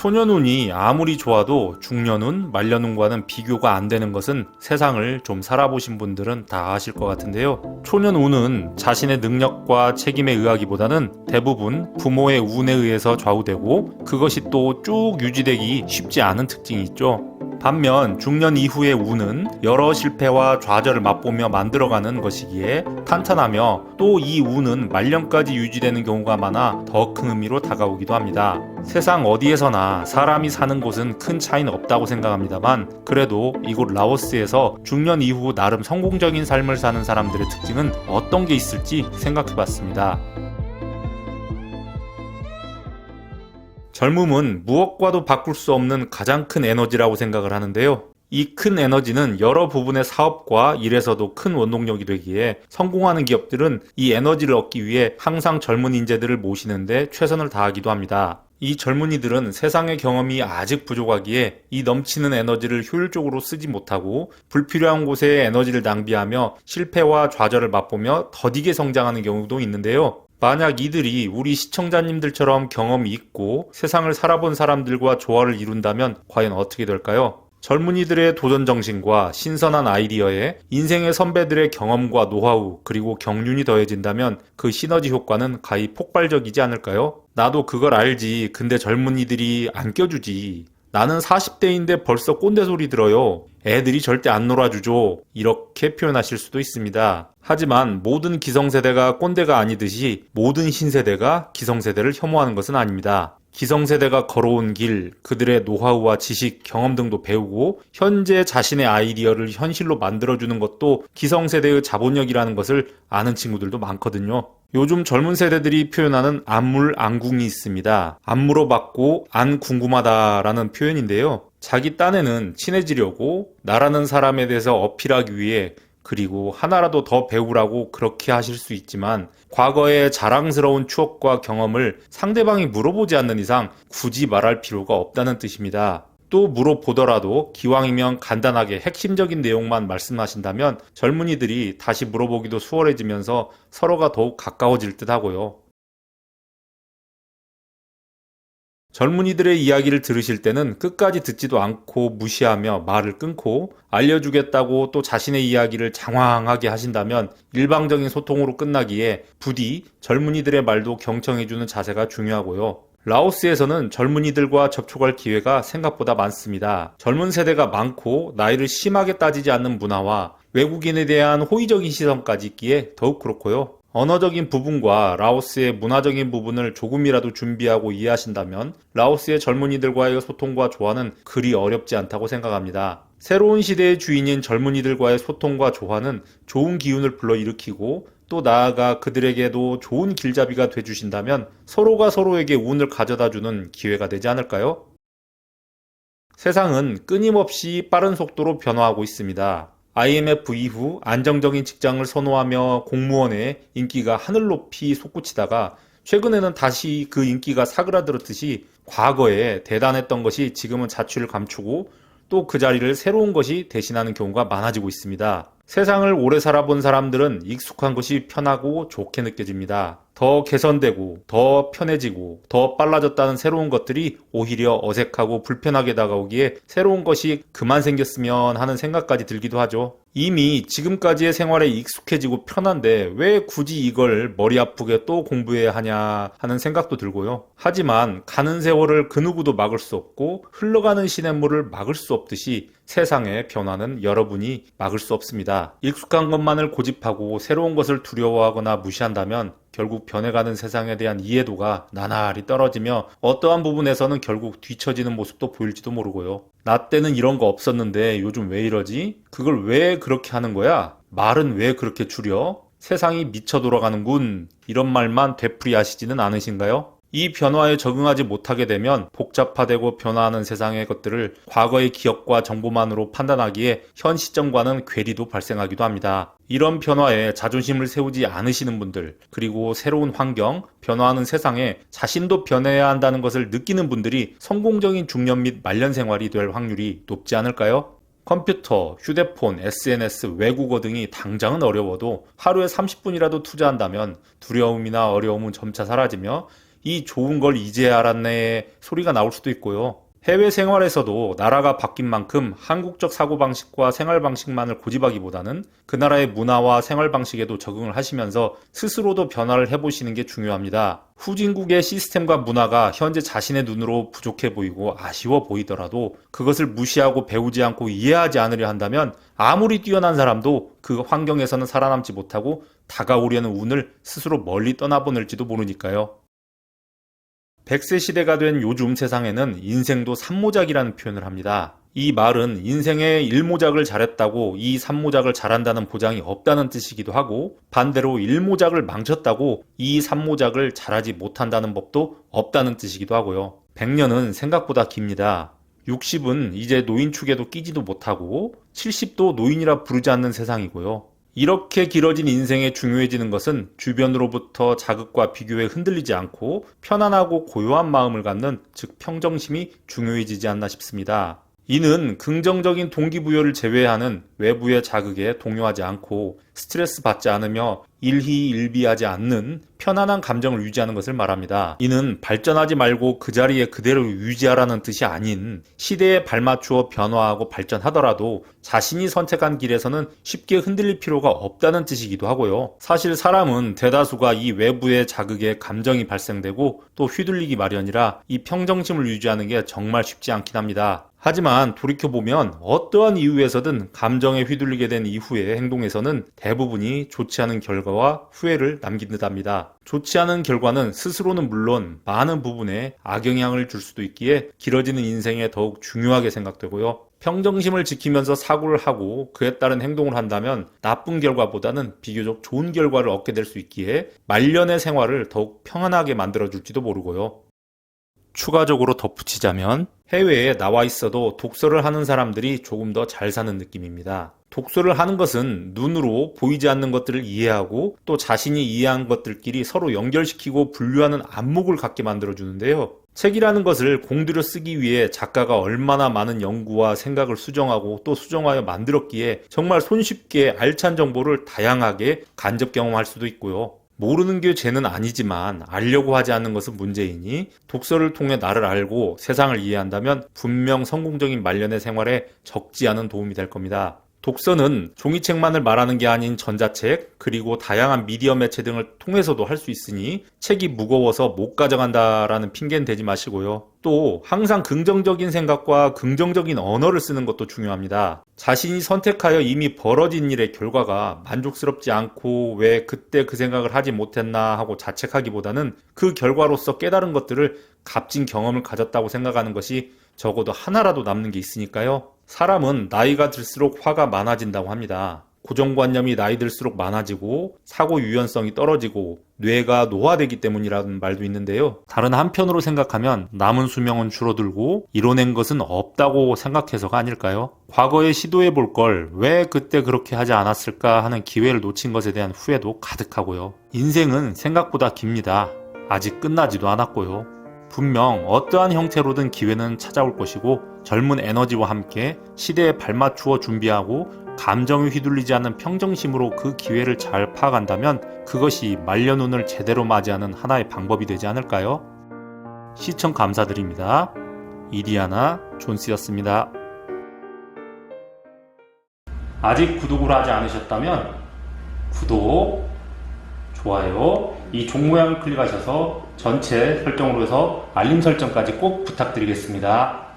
소년운이 아무리 좋아도 중년운, 말년운과는 비교가 안 되는 것은 세상을 좀 살아보신 분들은 다 아실 것 같은데요. 초년운은 자신의 능력과 책임에 의하기보다는 대부분 부모의 운에 의해서 좌우되고 그것이 또 쭉 유지되기 쉽지 않은 특징이 있죠. 반면 중년 이후의 운은 여러 실패와 좌절을 맛보며 만들어가는 것이기에 탄탄하며 또 이 운은 말년까지 유지되는 경우가 많아 더 큰 의미로 다가오기도 합니다. 세상 어디에서나 사람이 사는 곳은 큰 차이는 없다고 생각합니다만 그래도 이곳 라오스에서 중년 이후 나름 성공적인 삶을 사는 사람들의 특징은 어떤 게 있을지 생각해봤습니다. 젊음은 무엇과도 바꿀 수 없는 가장 큰 에너지라고 생각을 하는데요. 이 큰 에너지는 여러 부분의 사업과 일에서도 큰 원동력이 되기에 성공하는 기업들은 이 에너지를 얻기 위해 항상 젊은 인재들을 모시는데 최선을 다하기도 합니다. 이 젊은이들은 세상의 경험이 아직 부족하기에 이 넘치는 에너지를 효율적으로 쓰지 못하고 불필요한 곳에 에너지를 낭비하며 실패와 좌절을 맛보며 더디게 성장하는 경우도 있는데요. 만약 이들이 우리 시청자님들처럼 경험이 있고 세상을 살아본 사람들과 조화를 이룬다면 과연 어떻게 될까요? 젊은이들의 도전정신과 신선한 아이디어에 인생의 선배들의 경험과 노하우 그리고 경륜이 더해진다면 그 시너지 효과는 가히 폭발적이지 않을까요? 나도 그걸 알지. 근데 젊은이들이 안 껴주지. 나는 40대인데 벌써 꼰대 소리 들어요. 애들이 절대 안 놀아주죠. 이렇게 표현하실 수도 있습니다. 하지만 모든 기성세대가 꼰대가 아니듯이 모든 신세대가 기성세대를 혐오하는 것은 아닙니다. 기성세대가 걸어온 길, 그들의 노하우와 지식, 경험 등도 배우고 현재 자신의 아이디어를 현실로 만들어주는 것도 기성세대의 자본력이라는 것을 아는 친구들도 많거든요. 요즘 젊은 세대들이 표현하는 안물안궁이 있습니다. 안 물어봤고 안 궁금하다라는 표현인데요. 자기 딴에는 친해지려고 나라는 사람에 대해서 어필하기 위해 그리고 하나라도 더 배우라고 그렇게 하실 수 있지만 과거의 자랑스러운 추억과 경험을 상대방이 물어보지 않는 이상 굳이 말할 필요가 없다는 뜻입니다. 또 물어보더라도 기왕이면 간단하게 핵심적인 내용만 말씀하신다면 젊은이들이 다시 물어보기도 수월해지면서 서로가 더욱 가까워질 듯 하고요. 젊은이들의 이야기를 들으실 때는 끝까지 듣지도 않고 무시하며 말을 끊고 알려주겠다고 또 자신의 이야기를 장황하게 하신다면 일방적인 소통으로 끝나기에 부디 젊은이들의 말도 경청해주는 자세가 중요하고요. 라오스에서는 젊은이들과 접촉할 기회가 생각보다 많습니다. 젊은 세대가 많고 나이를 심하게 따지지 않는 문화와 외국인에 대한 호의적인 시선까지 있기에 더욱 그렇고요. 언어적인 부분과 라오스의 문화적인 부분을 조금이라도 준비하고 이해하신다면 라오스의 젊은이들과의 소통과 조화는 그리 어렵지 않다고 생각합니다. 새로운 시대의 주인인 젊은이들과의 소통과 조화는 좋은 기운을 불러일으키고 또 나아가 그들에게도 좋은 길잡이가 돼주신다면 서로가 서로에게 운을 가져다주는 기회가 되지 않을까요? 세상은 끊임없이 빠른 속도로 변화하고 있습니다. IMF 이후 안정적인 직장을 선호하며 공무원의 인기가 하늘 높이 솟구치다가 최근에는 다시 그 인기가 사그라들었듯이 과거에 대단했던 것이 지금은 자취를 감추고 또 그 자리를 새로운 것이 대신하는 경우가 많아지고 있습니다. 세상을 오래 살아본 사람들은 익숙한 것이 편하고 좋게 느껴집니다. 더 개선되고 더 편해지고 더 빨라졌다는 새로운 것들이 오히려 어색하고 불편하게 다가오기에 새로운 것이 그만 생겼으면 하는 생각까지 들기도 하죠. 이미 지금까지의 생활에 익숙해지고 편한데 왜 굳이 이걸 머리 아프게 또 공부해야 하냐 하는 생각도 들고요. 하지만 가는 세월을 그 누구도 막을 수 없고 흘러가는 시냇물을 막을 수 없듯이 세상의 변화는 여러분이 막을 수 없습니다. 익숙한 것만을 고집하고 새로운 것을 두려워하거나 무시한다면 결국 변해가는 세상에 대한 이해도가 나날이 떨어지며 어떠한 부분에서는 결국 뒤처지는 모습도 보일지도 모르고요. 나 때는 이런 거 없었는데 요즘 왜 이러지? 그걸 왜 그렇게 하는 거야? 말은 왜 그렇게 줄여? 세상이 미쳐 돌아가는군. 이런 말만 되풀이하시지는 않으신가요? 이 변화에 적응하지 못하게 되면 복잡화되고 변화하는 세상의 것들을 과거의 기억과 정보만으로 판단하기에 현 시점과는 괴리도 발생하기도 합니다. 이런 변화에 자존심을 세우지 않으시는 분들, 그리고 새로운 환경, 변화하는 세상에 자신도 변해야 한다는 것을 느끼는 분들이 성공적인 중년 및 말년 생활이 될 확률이 높지 않을까요? 컴퓨터, 휴대폰, SNS, 외국어 등이 당장은 어려워도 하루에 30분이라도 투자한다면 두려움이나 어려움은 점차 사라지며 이 좋은 걸 이제 알았네 소리가 나올 수도 있고요. 해외 생활에서도 나라가 바뀐 만큼 한국적 사고방식과 생활방식만을 고집하기보다는 그 나라의 문화와 생활방식에도 적응을 하시면서 스스로도 변화를 해보시는 게 중요합니다. 후진국의 시스템과 문화가 현재 자신의 눈으로 부족해 보이고 아쉬워 보이더라도 그것을 무시하고 배우지 않고 이해하지 않으려 한다면 아무리 뛰어난 사람도 그 환경에서는 살아남지 못하고 다가오려는 운을 스스로 멀리 떠나보낼지도 모르니까요. 100세 시대가 된 요즘 세상에는 인생도 삼모작이라는 표현을 합니다. 이 말은 인생의 1모작을 잘했다고 이 3모작을 잘한다는 보장이 없다는 뜻이기도 하고, 반대로 1모작을 망쳤다고 이 3모작을 잘하지 못한다는 법도 없다는 뜻이기도 하고요. 100년은 생각보다 깁니다. 60은 이제 노인축에도 끼지도 못하고 70도 노인이라 부르지 않는 세상이고요. 이렇게 길어진 인생에 중요해지는 것은 주변으로부터 자극과 비교에 흔들리지 않고 편안하고 고요한 마음을 갖는, 즉 평정심이 중요해지지 않나 싶습니다. 이는 긍정적인 동기부여를 제외하는 외부의 자극에 동요하지 않고 스트레스 받지 않으며 일희일비하지 않는 편안한 감정을 유지하는 것을 말합니다. 이는 발전하지 말고 그 자리에 그대로 유지하라는 뜻이 아닌, 시대에 발맞추어 변화하고 발전하더라도 자신이 선택한 길에서는 쉽게 흔들릴 필요가 없다는 뜻이기도 하고요. 사실 사람은 대다수가 이 외부의 자극에 감정이 발생되고 또 휘둘리기 마련이라 이 평정심을 유지하는 게 정말 쉽지 않긴 합니다. 하지만 돌이켜보면 어떠한 이유에서든 감정에 휘둘리게 된 이후의 행동에서는 대부분이 좋지 않은 결과와 후회를 남긴 듯합니다. 좋지 않은 결과는 스스로는 물론 많은 부분에 악영향을 줄 수도 있기에 길어지는 인생에 더욱 중요하게 생각되고요. 평정심을 지키면서 사고를 하고 그에 따른 행동을 한다면 나쁜 결과보다는 비교적 좋은 결과를 얻게 될 수 있기에 말년의 생활을 더욱 평안하게 만들어줄지도 모르고요. 추가적으로 덧붙이자면 해외에 나와 있어도 독서를 하는 사람들이 조금 더 잘 사는 느낌입니다. 독서를 하는 것은 눈으로 보이지 않는 것들을 이해하고 또 자신이 이해한 것들끼리 서로 연결시키고 분류하는 안목을 갖게 만들어주는데요. 책이라는 것을 공들여 쓰기 위해 작가가 얼마나 많은 연구와 생각을 수정하고 또 수정하여 만들었기에 정말 손쉽게 알찬 정보를 다양하게 간접 경험할 수도 있고요. 모르는 게 죄는 아니지만 알려고 하지 않는 것은 문제이니 독서를 통해 나를 알고 세상을 이해한다면 분명 성공적인 말년의 생활에 적지 않은 도움이 될 겁니다. 독서는 종이책만을 말하는 게 아닌 전자책, 그리고 다양한 미디어 매체 등을 통해서도 할 수 있으니 책이 무거워서 못 가져간다라는 핑계는 대지 마시고요. 또 항상 긍정적인 생각과 긍정적인 언어를 쓰는 것도 중요합니다. 자신이 선택하여 이미 벌어진 일의 결과가 만족스럽지 않고 왜 그때 그 생각을 하지 못했나 하고 자책하기보다는 그 결과로서 깨달은 것들을 값진 경험을 가졌다고 생각하는 것이 적어도 하나라도 남는 게 있으니까요. 사람은 나이가 들수록 화가 많아진다고 합니다. 고정관념이 나이 들수록 많아지고 사고 유연성이 떨어지고 뇌가 노화되기 때문이라는 말도 있는데요. 다른 한편으로 생각하면 남은 수명은 줄어들고 이뤄낸 것은 없다고 생각해서가 아닐까요? 과거에 시도해 볼 걸 왜 그때 그렇게 하지 않았을까 하는 기회를 놓친 것에 대한 후회도 가득하고요. 인생은 생각보다 깁니다. 아직 끝나지도 않았고요. 분명 어떠한 형태로든 기회는 찾아올 것이고 젊은 에너지와 함께 시대에 발맞추어 준비하고 감정에 휘둘리지 않는 평정심으로 그 기회를 잘 파악한다면 그것이 말년운을 제대로 맞이하는 하나의 방법이 되지 않을까요? 시청 감사드립니다. 이디아나 존스였습니다. 아직 구독을 하지 않으셨다면 구독, 좋아요, 이 종 모양을 클릭하셔서 전체 설정으로 해서 알림 설정까지 꼭 부탁드리겠습니다.